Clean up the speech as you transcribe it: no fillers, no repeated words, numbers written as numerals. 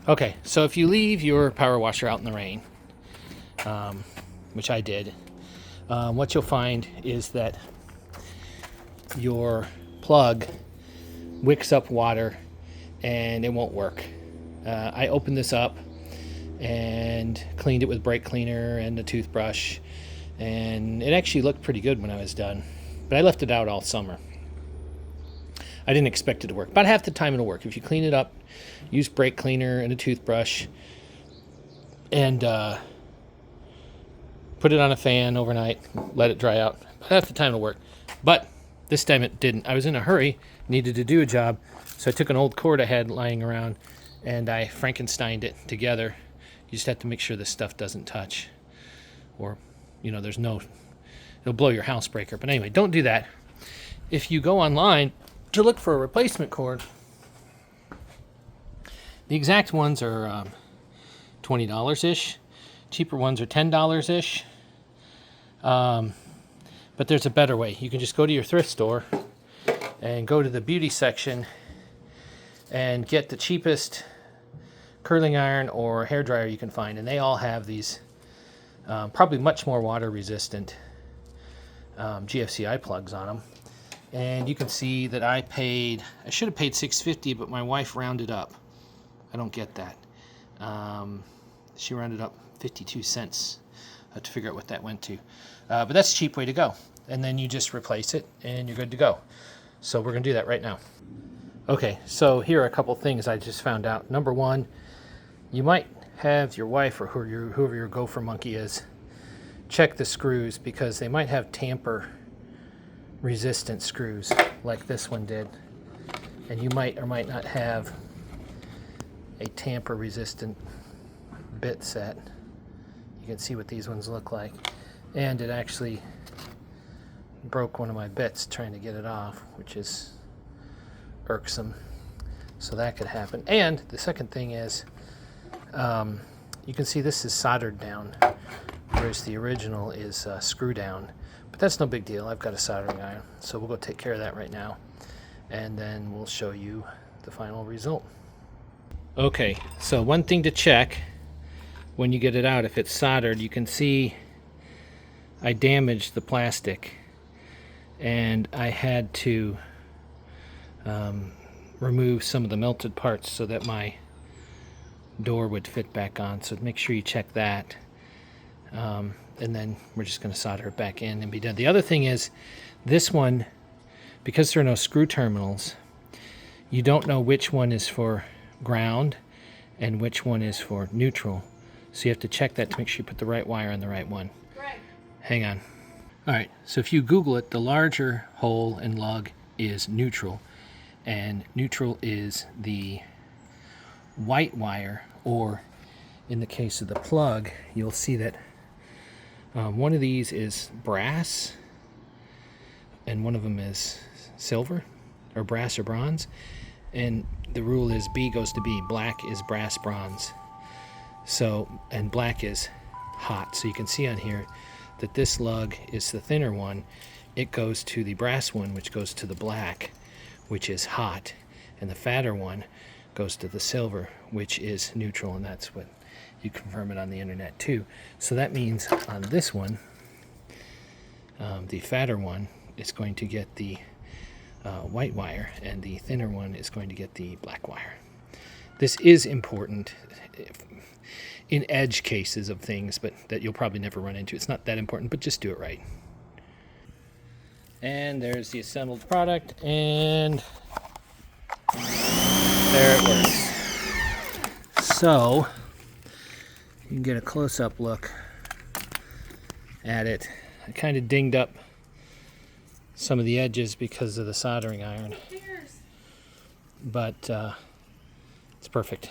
Okay, so if you leave your power washer out in the rain, which I did, what you'll find is that your plug wicks up water and it won't work. I opened this up and cleaned it with brake cleaner and a toothbrush, and it actually looked pretty good when I was done, but I left it out all summer. I didn't expect it to work. About half the time it'll work. If you clean it up, use brake cleaner and a toothbrush, and put it on a fan overnight, let it dry out. About half the time it'll work. But this time it didn't. I was in a hurry, needed to do a job, so I took an old cord I had lying around and I Frankensteined it together. You just have to make sure this stuff doesn't touch, or, there's no, it'll blow your house breaker. But anyway, don't do that. If you go online to look for a replacement cord, the exact ones are $20-ish. Cheaper ones are $10-ish. But there's a better way. You can just go to your thrift store and go to the beauty section and get the cheapest curling iron or hair dryer you can find. And they all have these probably much more water resistant GFCI plugs on them. And you can see that I should have paid $6.50, but my wife rounded up. I don't get that. She rounded up 52 cents to figure out what that went to. But that's a cheap way to go. And then you just replace it and you're good to go. So we're going to do that right now. Okay, so here are a couple things I just found out. Number one, you might have your wife or whoever your gopher monkey is check the screws, because they might have tamper resistant screws like this one did. And you might or might not have a tamper resistant bit set. You can see what these ones look like. And it actually broke one of my bits trying to get it off, which is irksome. So that could happen. And the second thing is, you can see this is soldered down, whereas the original is screw down. But that's no big deal. I've got a soldering iron, so we'll go take care of that right now, and then we'll show you the final result. Okay, so one thing to check when you get it out, if it's soldered, you can see I damaged the plastic, and I had to remove some of the melted parts so that my door would fit back on. So make sure you check that, and then we're just going to solder it back in and be done. The other thing is, this one, because there are no screw terminals, you don't know which one is for ground and which one is for neutral. So you have to check that to make sure you put the right wire on the right one. Right. Hang on. Alright, so if you Google it, the larger hole and lug is neutral, and neutral is the white wire, or in the case of the plug, you'll see that one of these is brass and one of them is silver, or brass or bronze, and the rule is B goes to B. Black is brass, bronze. So, and black is hot. So you can see on here that this lug is the thinner one. It goes to the brass one, which goes to the black, which is hot, and the fatter one goes to the silver, which is neutral, and that's what you confirm it on the internet too. So that means on this one, the fatter one is going to get the white wire, and the thinner one is going to get the black wire. This is important in edge cases of things, but that you'll probably never run into. It's not that important, but just do it right. And there's the assembled product, and there it works. So you can get a close-up look at it. I kind of dinged up some of the edges because of the soldering iron, but it's perfect.